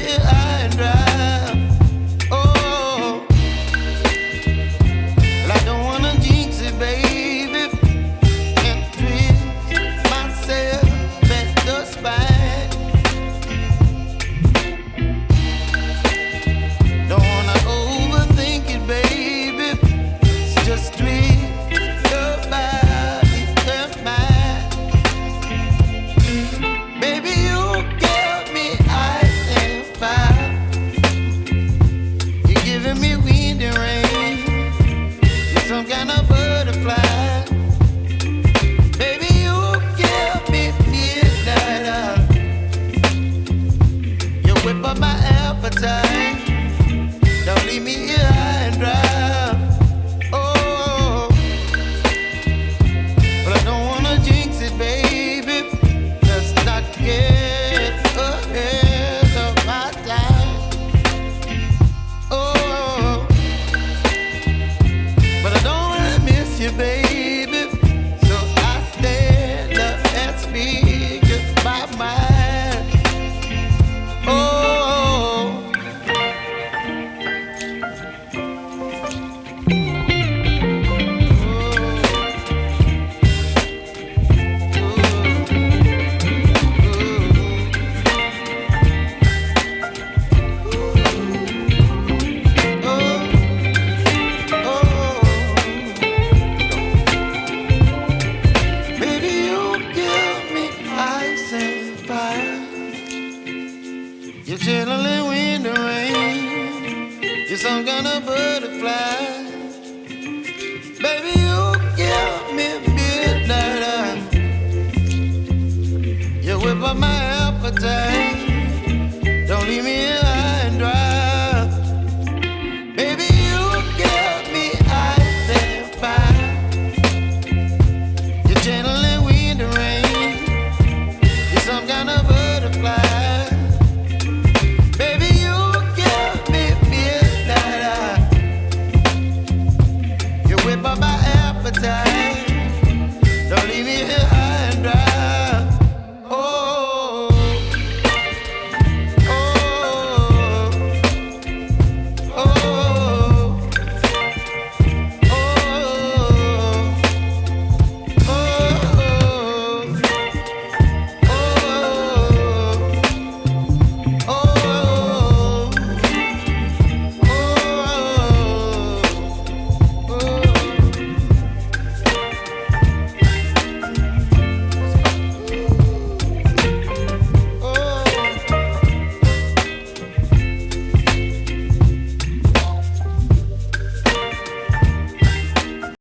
here high and dry. Oh, well, I don't wanna jinx it, baby, and twist myself at the spine. Don't wanna overthink it, baby. It's just twist your body and mine. Baby, you give me ice and fire. You're giving me wind and rain. You're some kind of butterfly. Baby, you give me midnight. You whip up my appetite. Don't leave me here high and dry. Oh, but I don't wanna jinx it, baby. Let's not get ahead of my time. Oh, but I don't wanna miss you, baby. So I stand up and speak my mind. Oh. Baby, you give me ice and fire. You're chilling wind and rain. You're some kind of butterfly. Baby, you give me midnight. You whip up my appetite.